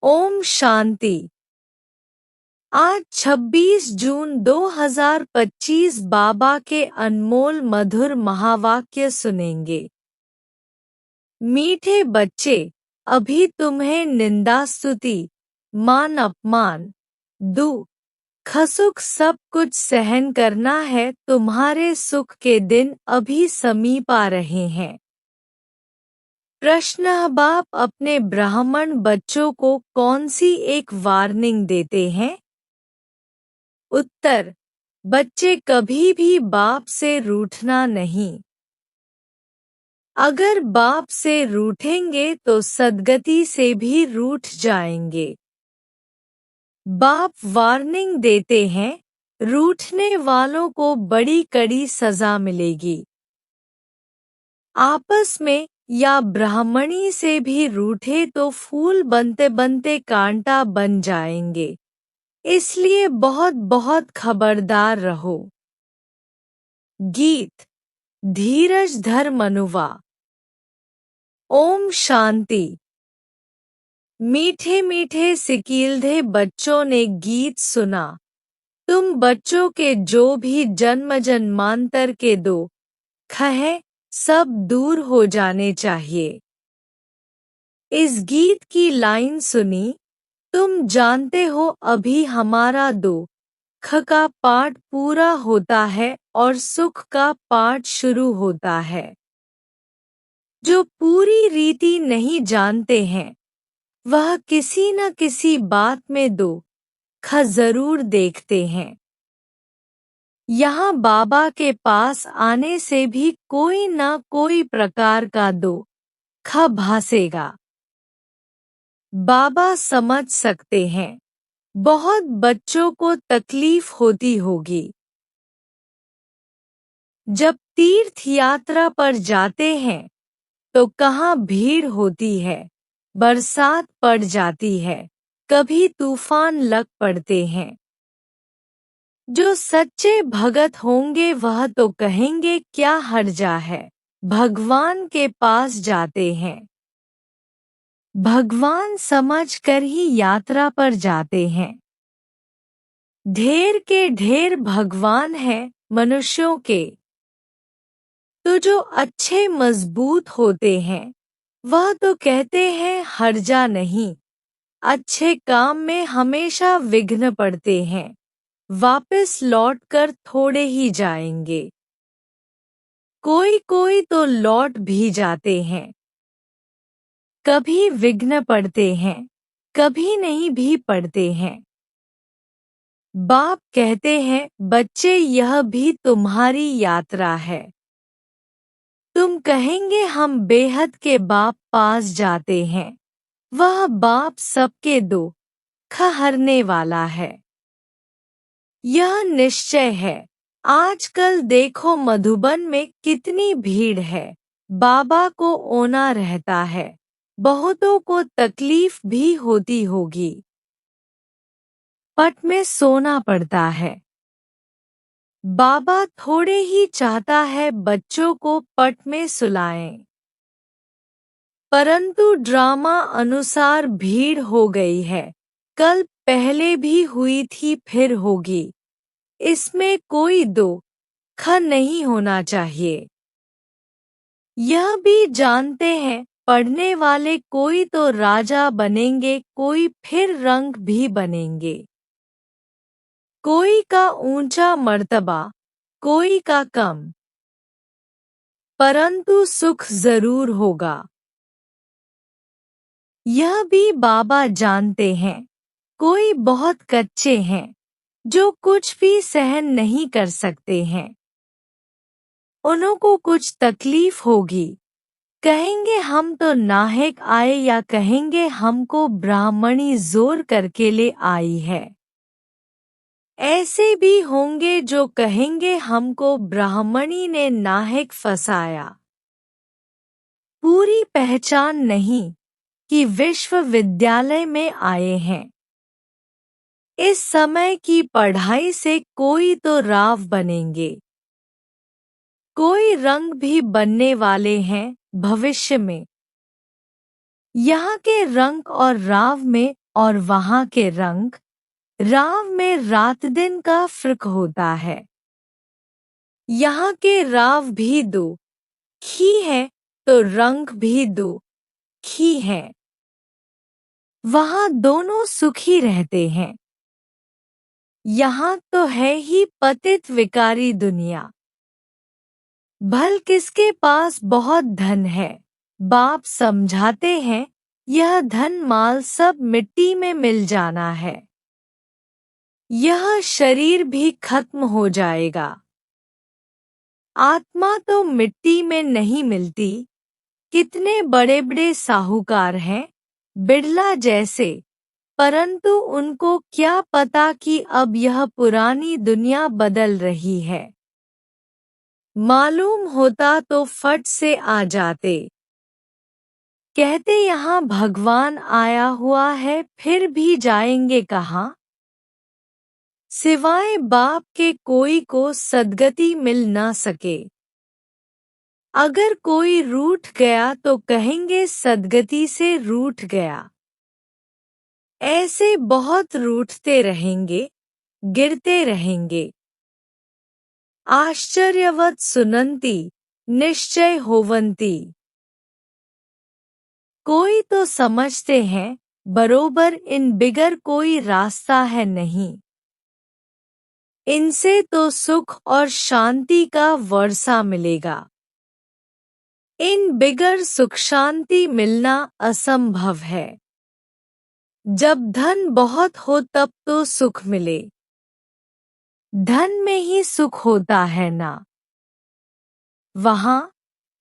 ओम शांति। आज 26 जून 2025 बाबा के अनमोल मधुर महावाक्य सुनेंगे। मीठे बच्चे, अभी तुम्हें निंदा स्तुति, मान अपमान, दुख सुख सब कुछ सहन करना है। तुम्हारे सुख के दिन अभी समीप आ रहे हैं। प्रश्न: बाप अपने ब्राह्मण बच्चों को कौन सी एक वार्निंग देते हैं? उत्तर: बच्चे कभी भी बाप से रूठना नहीं। अगर बाप से रूठेंगे तो सद्गति से भी रूठ जाएंगे। बाप वार्निंग देते हैं, रूठने वालों को बड़ी कड़ी सजा मिलेगी। आपस में या ब्राह्मणी से भी रूठे तो फूल बनते बनते कांटा बन जाएंगे। इसलिए बहुत बहुत खबरदार रहो। गीत: धीरज धर मनुवा। ओम शांति। मीठे मीठे सिकीलधे बच्चों ने गीत सुना। तुम बच्चों के जो भी जन्म जन्मांतर के दुख हैं, सब दूर हो जाने चाहिए। इस गीत की लाइन सुनी, तुम जानते हो अभी हमारा दुख का पाठ पूरा होता है और सुख का पाठ शुरू होता है। जो पूरी रीति नहीं जानते हैं, वह किसी न किसी बात में दुख जरूर देखते हैं। यहाँ बाबा के पास आने से भी कोई न कोई प्रकार का दुख भासेगा। बाबा समझ सकते हैं, बहुत बच्चों को तकलीफ होती होगी। जब तीर्थ यात्रा पर जाते हैं तो कहाँ भीड़ होती है, बरसात पड़ जाती है, कभी तूफान लग पड़ते हैं। जो सच्चे भगत होंगे वह तो कहेंगे क्या हर्जा है, भगवान के पास जाते हैं। भगवान समझकर ही यात्रा पर जाते हैं। ढेर के ढेर भगवान हैं मनुष्यों के। तो जो अच्छे मजबूत होते हैं वह तो कहते हैं हर्जा नहीं। अच्छे काम में हमेशा विघ्न पड़ते हैं, वापस लौटकर थोड़े ही जाएंगे। कोई कोई तो लौट भी जाते हैं। कभी विघ्न पड़ते हैं, कभी नहीं भी पड़ते हैं। बाप कहते हैं, बच्चे यह भी तुम्हारी यात्रा है। तुम कहेंगे हम बेहद के बाप पास जाते हैं। वह बाप सबके दुख हरने वाला है। यह निश्चय है। आजकल देखो मधुबन में कितनी भीड़ है। बाबा को ओना रहता है, बहुतों को तकलीफ भी होती होगी। पट में सोना पड़ता है। बाबा थोड़े ही चाहता है बच्चों को पट में सुलाएं। परंतु ड्रामा अनुसार भीड़ हो गई है। कल पहले भी हुई थी, फिर होगी। इसमें कोई दुख नहीं होना चाहिए। यह भी जानते हैं, पढ़ने वाले कोई तो राजा बनेंगे, कोई फिर रंग भी बनेंगे। कोई का ऊंचा मर्तबा, कोई का कम, परंतु सुख जरूर होगा। यह भी बाबा जानते हैं। कोई बहुत कच्चे हैं, जो कुछ भी सहन नहीं कर सकते हैं। उनको कुछ तकलीफ होगी, कहेंगे हम तो नाहक आए, या कहेंगे हमको ब्राह्मणी जोर करके ले आई है। ऐसे भी होंगे जो कहेंगे हमको ब्राह्मणी ने नाहक फंसाया। पूरी पहचान नहीं कि विश्वविद्यालय में आए हैं। इस समय की पढ़ाई से कोई तो राव बनेंगे, कोई रंग भी बनने वाले हैं भविष्य में। यहाँ के रंग और राव में और वहाँ के रंग राव में रात दिन का फर्क होता है। यहाँ के राव भी दो ही है तो रंग भी दो ही है। वहाँ दोनों सुखी रहते हैं। यहाँ तो है ही पतित विकारी दुनिया। भल किसके पास बहुत धन है, बाप समझाते हैं यह धन माल सब मिट्टी में मिल जाना है। यह शरीर भी खत्म हो जाएगा। आत्मा तो मिट्टी में नहीं मिलती। कितने बड़े बड़े साहूकार हैं, बिड़ला जैसे, परंतु उनको क्या पता कि अब यह पुरानी दुनिया बदल रही है। मालूम होता तो फट से आ जाते। कहते यहाँ भगवान आया हुआ है, फिर भी जाएंगे कहाँ? सिवाय बाप के कोई को सद्गति मिल ना सके। अगर कोई रूठ गया तो कहेंगे सद्गति से रूठ गया। ऐसे बहुत रूठते रहेंगे, गिरते रहेंगे। आश्चर्यवत सुनंती, निश्चय होवंती। कोई तो समझते हैं बरोबर इन बिगर कोई रास्ता है नहीं। इनसे तो सुख और शांति का वर्षा मिलेगा। इन बिगर सुख शांति मिलना असंभव है। जब धन बहुत हो तब तो सुख मिले। धन में ही सुख होता है ना। वहाँ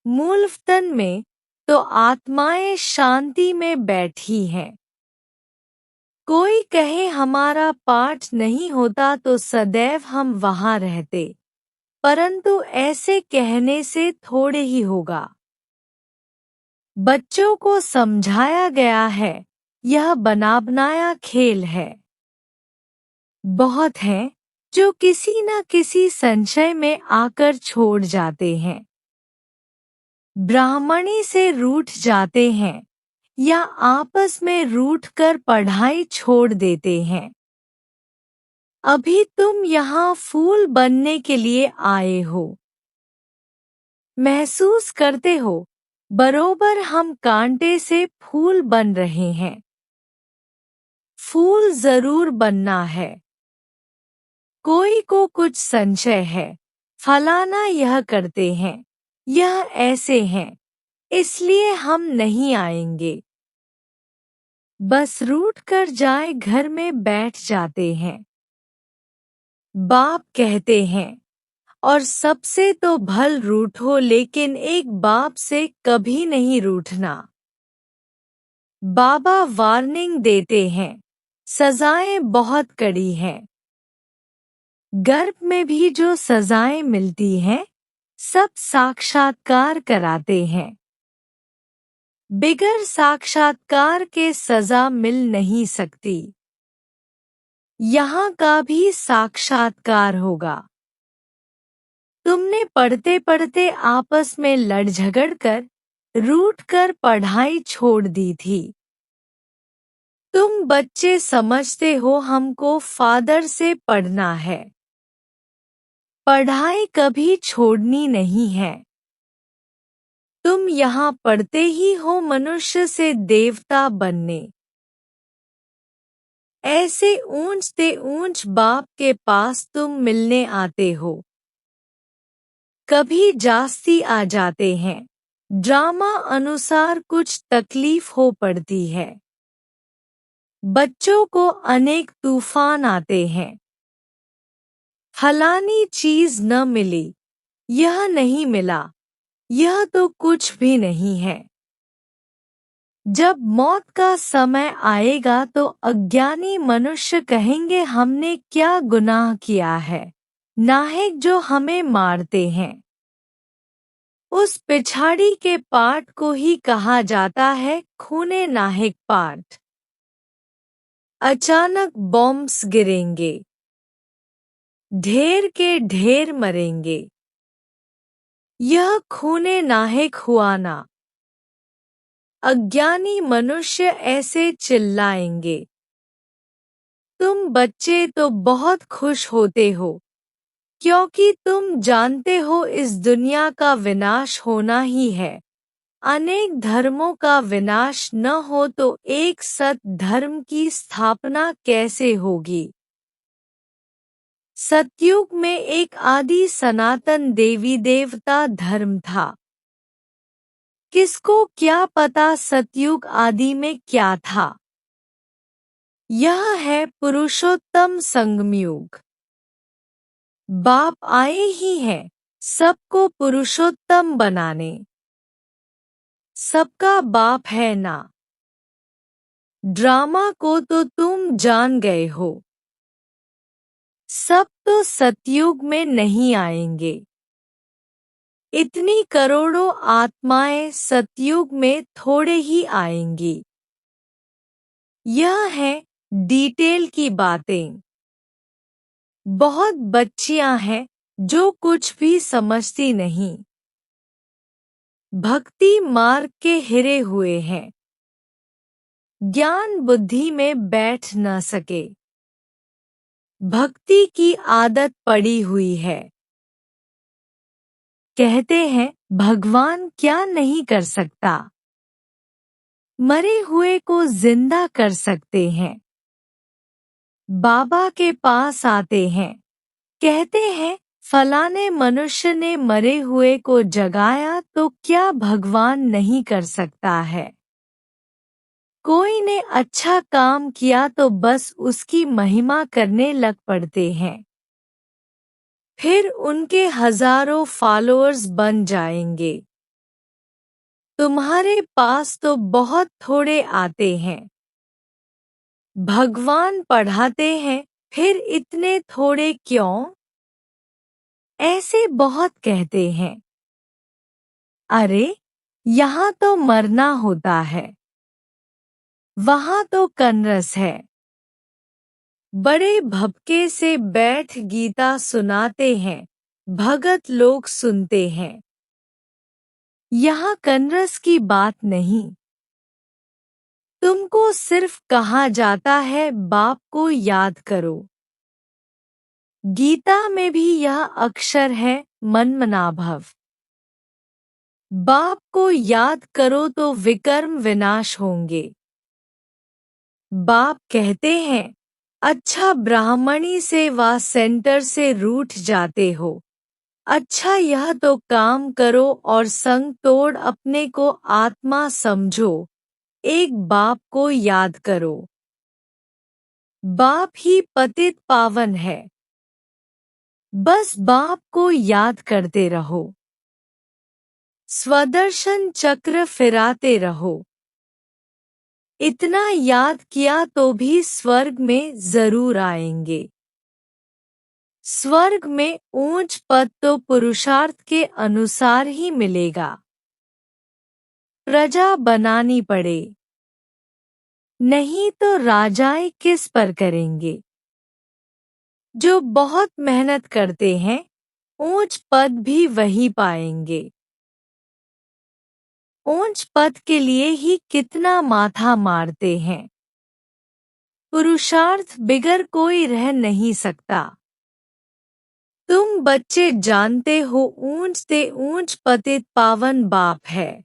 मूलतन में तो आत्माएं शांति में बैठी हैं। कोई कहे हमारा पाठ नहीं होता तो सदैव हम वहाँ रहते, परंतु ऐसे कहने से थोड़े ही होगा। बच्चों को समझाया गया है यह बना बनाया खेल है। बहुत हैं जो किसी न किसी संशय में आकर छोड़ जाते हैं। ब्राह्मणी से रूठ जाते हैं या आपस में रूठकर पढ़ाई छोड़ देते हैं। अभी तुम यहाँ फूल बनने के लिए आए हो। महसूस करते हो बरोबर हम कांटे से फूल बन रहे हैं। फूल जरूर बनना है। कोई को कुछ संशय है, फलाना यह करते हैं, यह ऐसे हैं, इसलिए हम नहीं आएंगे। बस रूठ कर जाए घर में बैठ जाते हैं। बाप कहते हैं और सबसे तो भल रूठो, लेकिन एक बाप से कभी नहीं रूठना। बाबा वार्निंग देते हैं, सजाएं बहुत कड़ी हैं। गर्भ में भी जो सजाएं मिलती हैं, सब साक्षात्कार कराते हैं। बिगर साक्षात्कार के सजा मिल नहीं सकती। यहाँ का भी साक्षात्कार होगा। तुमने पढ़ते पढ़ते आपस में लड़ झगड़ कर रूठ कर पढ़ाई छोड़ दी थी। तुम बच्चे समझते हो हमको फादर से पढ़ना है। पढ़ाई कभी छोड़नी नहीं है। तुम यहाँ पढ़ते ही हो मनुष्य से देवता बनने। ऐसे ऊंचते ऊंच बाप के पास तुम मिलने आते हो। कभी जास्ती आ जाते हैं, ड्रामा अनुसार कुछ तकलीफ हो पड़ती है। बच्चों को अनेक तूफान आते हैं। फलानी चीज न मिली, यह नहीं मिला, यह तो कुछ भी नहीं है। जब मौत का समय आएगा तो अज्ञानी मनुष्य कहेंगे हमने क्या गुनाह किया है, नाहक जो हमें मारते हैं। उस पिछाड़ी के पाठ को ही कहा जाता है खूने नाहक पाठ। अचानक बॉम्ब्स गिरेंगे, ढेर के ढेर मरेंगे। यह खूने नाहक हुआ ना। अज्ञानी मनुष्य ऐसे चिल्लाएंगे, तुम बच्चे तो बहुत खुश होते हो, क्योंकि तुम जानते हो इस दुनिया का विनाश होना ही है। अनेक धर्मों का विनाश न हो तो एक सत धर्म की स्थापना कैसे होगी? सतयुग में एक आदि सनातन देवी देवता धर्म था। किसको क्या पता सतयुग आदि में क्या था? यह है पुरुषोत्तम संगमयुग। बाप आए ही हैं सबको पुरुषोत्तम बनाने। सबका बाप है ना। ड्रामा को तो तुम जान गए हो। सब तो सतयुग में नहीं आएंगे। इतनी करोड़ों आत्माएं सतयुग में थोड़े ही आएंगी। यह है डिटेल की बातें। बहुत बच्चियां हैं जो कुछ भी समझती नहीं। भक्ति मार्ग के हिरे हुए हैं। ज्ञान बुद्धि में बैठ न सके। भक्ति की आदत पड़ी हुई है। कहते हैं भगवान क्या नहीं कर सकता। मरे हुए को जिंदा कर सकते हैं। बाबा के पास आते हैं। कहते हैं फलाने मनुष्य ने मरे हुए को जगाया तो क्या भगवान नहीं कर सकता है? कोई ने अच्छा काम किया तो बस उसकी महिमा करने लग पड़ते हैं। फिर उनके हजारों फॉलोअर्स बन जाएंगे। तुम्हारे पास तो बहुत थोड़े आते हैं। भगवान पढ़ाते हैं फिर इतने थोड़े क्यों? ऐसे बहुत कहते हैं। अरे यहाँ तो मरना होता है। वहाँ तो कनरस है। बड़े भपके से बैठ गीता सुनाते हैं। भगत लोग सुनते हैं। यहाँ कनरस की बात नहीं। तुमको सिर्फ कहा जाता है बाप को याद करो। गीता में भी यह अक्षर है मनमनाभव। बाप को याद करो तो विकर्म विनाश होंगे। बाप कहते हैं अच्छा ब्राह्मणी सेवा सेंटर से रूठ जाते हो। अच्छा यह तो काम करो और संग तोड़ अपने को आत्मा समझो। एक बाप को याद करो। बाप ही पतित पावन है। बस बाप को याद करते रहो। स्वदर्शन चक्र फिराते रहो। इतना याद किया तो भी स्वर्ग में जरूर आएंगे। स्वर्ग में ऊंच पद तो पुरुषार्थ के अनुसार ही मिलेगा। प्रजा बनानी पड़े। नहीं तो राजाएं किस पर करेंगे? जो बहुत मेहनत करते हैं ऊंच पद भी वही पाएंगे। ऊंच पद के लिए ही कितना माथा मारते हैं। पुरुषार्थ बिगर कोई रह नहीं सकता। तुम बच्चे जानते हो ऊंच से ऊंच पतित पावन बाप है।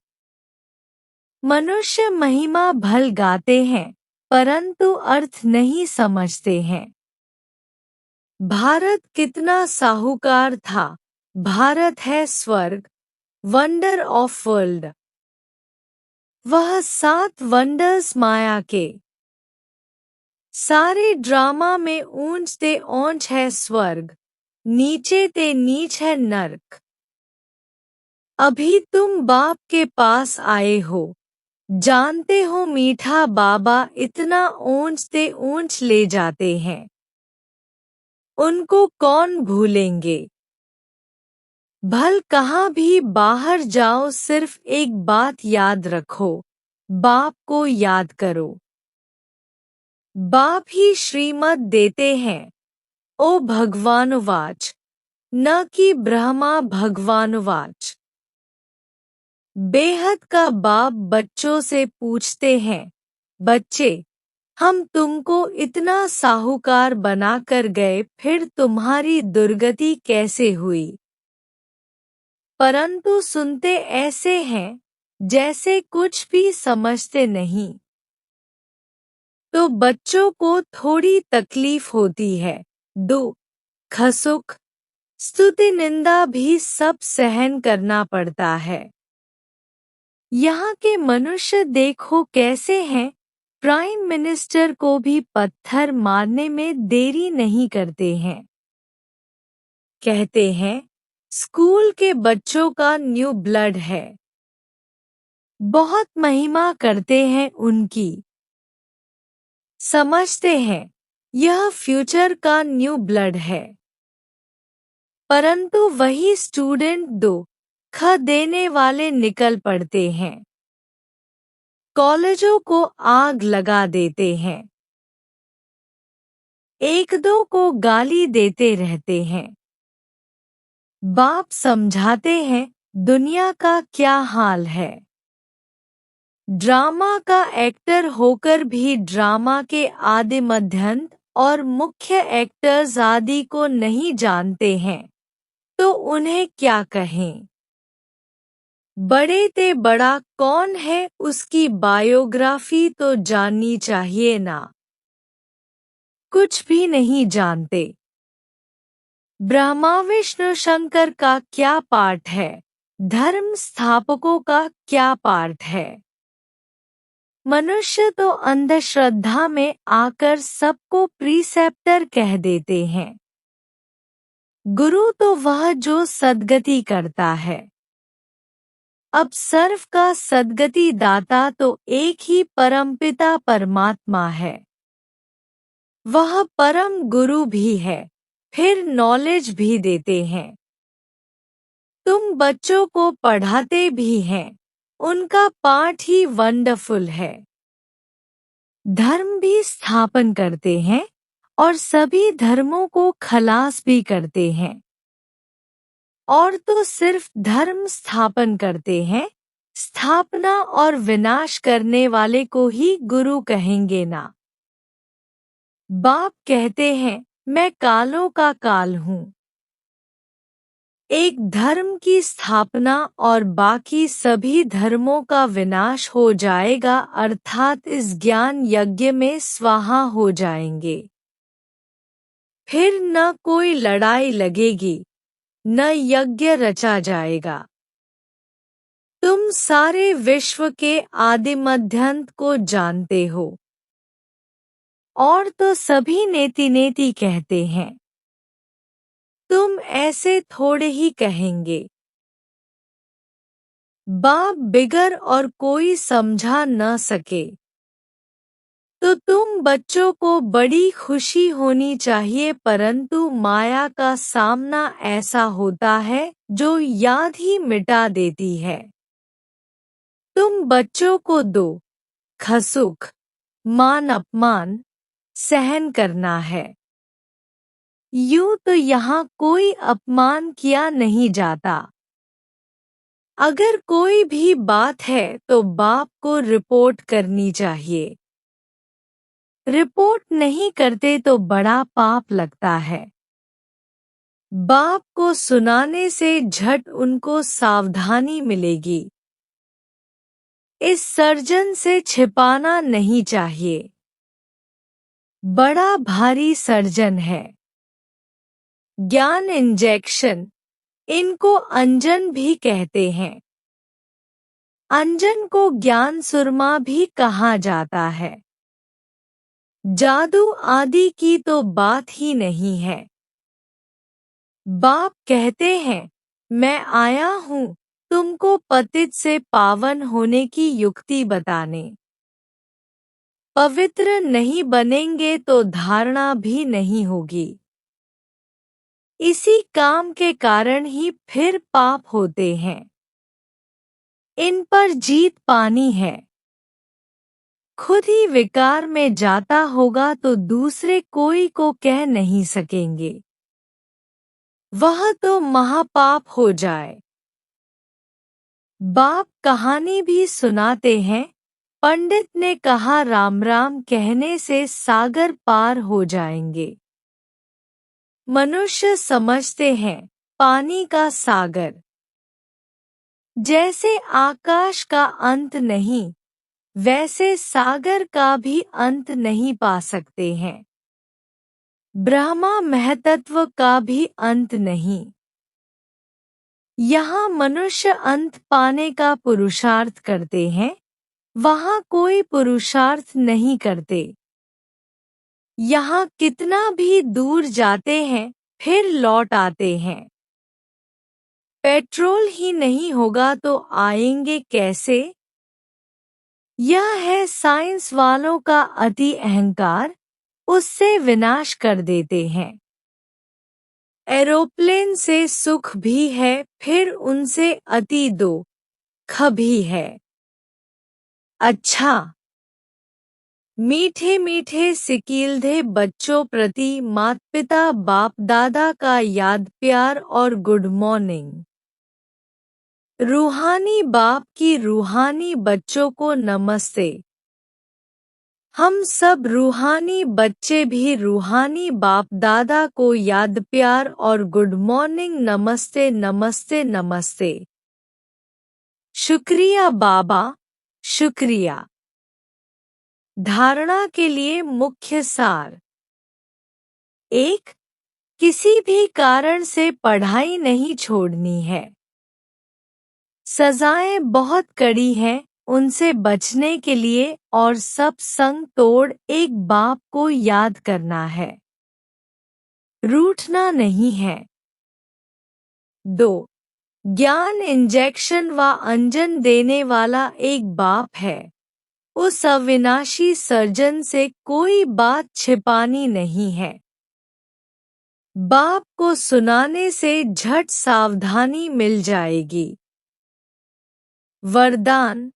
मनुष्य महिमा भल गाते हैं परंतु अर्थ नहीं समझते हैं। भारत कितना साहूकार था। भारत है स्वर्ग, वंडर ऑफ वर्ल्ड। वह 7 वंडर्स माया के। सारे ड्रामा में ऊंच ते ऊंच है स्वर्ग, नीचे ते नीच है नर्क। अभी तुम बाप के पास आए हो। जानते हो मीठा बाबा इतना ऊंच ते ऊंच ले जाते हैं। उनको कौन भूलेंगे? भल कहाँ भी बाहर जाओ सिर्फ एक बात याद रखो, बाप को याद करो। बाप ही श्रीमत देते हैं। ओ भगवानुवाच, न कि ब्रह्मा भगवानुवाच। बेहद का बाप बच्चों से पूछते हैं, बच्चे हम तुमको इतना साहूकार बनाकर गए, फिर तुम्हारी दुर्गति कैसे हुई? परंतु सुनते ऐसे हैं जैसे कुछ भी समझते नहीं। तो बच्चों को थोड़ी तकलीफ होती है, दुख सुख स्तुति निंदा भी सब सहन करना पड़ता है। यहाँ के मनुष्य देखो कैसे हैं, प्राइम मिनिस्टर को भी पत्थर मारने में देरी नहीं करते हैं। कहते हैं स्कूल के बच्चों का न्यू ब्लड है। बहुत महिमा करते हैं उनकी। समझते हैं यह फ्यूचर का न्यू ब्लड है। परंतु वही स्टूडेंट दुख देने वाले निकल पड़ते हैं। कॉलेजों को आग लगा देते हैं। एक दो को गाली देते रहते हैं। बाप समझाते हैं दुनिया का क्या हाल है। ड्रामा का एक्टर होकर भी ड्रामा के आदि मध्यंत और मुख्य एक्टर्स आदि को नहीं जानते हैं, तो उन्हें क्या कहें? बड़े ते बड़ा कौन है उसकी बायोग्राफी तो जाननी चाहिए ना। कुछ भी नहीं जानते। ब्रह्मा विष्णु शंकर का क्या पार्ट है? धर्म स्थापकों का क्या पार्ट है? मनुष्य तो अंधश्रद्धा में आकर सबको प्रीसेप्टर कह देते हैं। गुरु तो वह जो सद्गति करता है। अब सर्व का सद्गति दाता तो एक ही परमपिता परमात्मा है। वह परम गुरु भी है, फिर नॉलेज भी देते हैं। तुम बच्चों को पढ़ाते भी हैं, उनका पाठ ही वंडरफुल है। धर्म भी स्थापन करते हैं और सभी धर्मों को खलास भी करते हैं। और तो सिर्फ धर्म स्थापन करते हैं, स्थापना और विनाश करने वाले को ही गुरु कहेंगे ना। बाप कहते हैं मैं कालों का काल हूँ। एक धर्म की स्थापना और बाकी सभी धर्मों का विनाश हो जाएगा, अर्थात इस ज्ञान यज्ञ में स्वाहा हो जाएंगे। फिर न कोई लड़ाई लगेगी, न यज्ञ रचा जाएगा। तुम सारे विश्व के आदि मध्यंत को जानते हो। और तो सभी नेति नेति कहते हैं। तुम ऐसे थोड़े ही कहेंगे। बाप बिगर और कोई समझा न सके। तो तुम बच्चों को बड़ी खुशी होनी चाहिए, परंतु माया का सामना ऐसा होता है जो याद ही मिटा देती है। तुम बच्चों को दुख सुख मान अपमान सहन करना है। यूं तो यहाँ कोई अपमान किया नहीं जाता। अगर कोई भी बात है तो बाप को रिपोर्ट करनी चाहिए। रिपोर्ट नहीं करते तो बड़ा पाप लगता है। बाप को सुनाने से झट उनको सावधानी मिलेगी। इस सर्जन से छिपाना नहीं चाहिए। बड़ा भारी सर्जन है। ज्ञान इंजेक्शन, इनको अंजन भी कहते हैं। अंजन को ज्ञान सुरमा भी कहा जाता है। जादू आदि की तो बात ही नहीं है। बाप कहते हैं मैं आया हूँ तुमको पतित से पावन होने की युक्ति बताने। पवित्र नहीं बनेंगे तो धारणा भी नहीं होगी। इसी काम के कारण ही फिर पाप होते हैं। इन पर जीत पानी है। खुद ही विकार में जाता होगा तो दूसरे कोई को कह नहीं सकेंगे। वह तो महापाप हो जाए। बाप कहानी भी सुनाते हैं, पंडित ने कहा राम राम कहने से सागर पार हो जाएंगे। मनुष्य समझते हैं पानी का सागर जैसे आकाश का अंत नहीं, वैसे सागर का भी अंत नहीं पा सकते हैं। ब्रह्मा महतत्व का भी अंत नहीं। यहाँ मनुष्य अंत पाने का पुरुषार्थ करते हैं, वहाँ कोई पुरुषार्थ नहीं करते। यहाँ कितना भी दूर जाते हैं फिर लौट आते हैं। पेट्रोल ही नहीं होगा तो आएंगे कैसे? यह है साइंस वालों का अति अहंकार, उससे विनाश कर देते हैं। एरोप्लेन से सुख भी है फिर उनसे अति दुख भी है। अच्छा, मीठे मीठे सिकीलधे बच्चों प्रति माता पिता बाप दादा का याद प्यार और गुड मॉर्निंग। रूहानी बाप की रूहानी बच्चों को नमस्ते। हम सब रूहानी बच्चे भी रूहानी बाप दादा को याद प्यार और गुड मॉर्निंग नमस्ते नमस्ते नमस्ते। शुक्रिया बाबा, शुक्रिया। धारणा के लिए मुख्य सार। 1. किसी भी कारण से पढ़ाई नहीं छोड़नी है। सजाएं बहुत कड़ी हैं, उनसे बचने के लिए और सब संग तोड़ एक बाप को याद करना है। रूठना नहीं है। 2. ज्ञान इंजेक्शन व अंजन देने वाला एक बाप है। उस अविनाशी सर्जन से कोई बात छिपानी नहीं है। बाप को सुनाने से झट सावधानी मिल जाएगी। वरदान: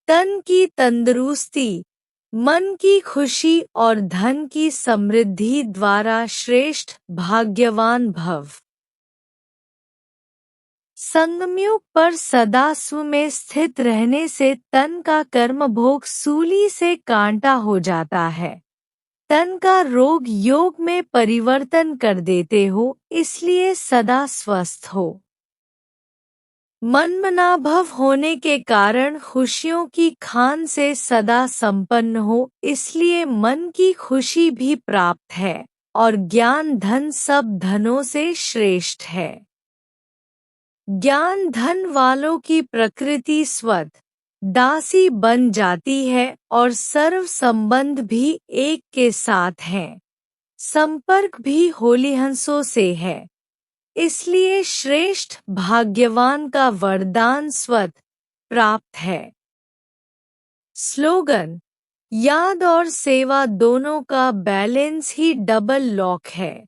तन की तंदुरुस्ती, मन की खुशी और धन की समृद्धि द्वारा श्रेष्ठ भाग्यवान भव। संगमयुग पर सदा सु में स्थित रहने से तन का कर्मभोग सूली से कांटा हो जाता है। तन का रोग योग में परिवर्तन कर देते हो, इसलिए सदा स्वस्थ हो। मनमनाभव होने के कारण खुशियों की खान से सदा संपन्न हो, इसलिए मन की खुशी भी प्राप्त है और ज्ञान धन सब धनों से श्रेष्ठ है। ज्ञान धन वालों की प्रकृति स्वत दासी बन जाती है और सर्व संबंध भी एक के साथ हैं। संपर्क भी होलिहंसों से है, इसलिए श्रेष्ठ भाग्यवान का वरदान स्वत प्राप्त है। स्लोगन: याद और सेवा दोनों का बैलेंस ही डबल लॉक है।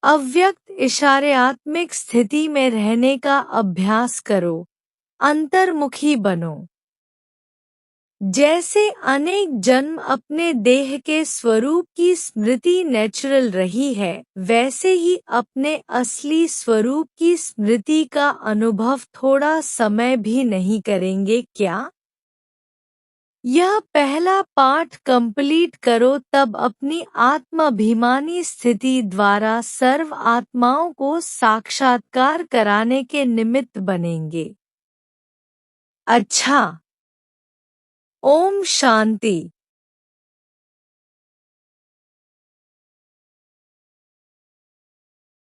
अव्यक्त इशारेत्मक स्थिति में रहने का अभ्यास करो, अंतर्मुखी बनो। जैसे अनेक जन्म अपने देह के स्वरूप की स्मृति नेचुरल रही है, वैसे ही अपने असली स्वरूप की स्मृति का अनुभव थोड़ा समय भी नहीं करेंगे क्या? यह पहला पाठ कंप्लीट करो, तब अपनी आत्माभिमानी स्थिति द्वारा सर्व आत्माओं को साक्षात्कार कराने के निमित्त बनेंगे। अच्छा, ओम शांति।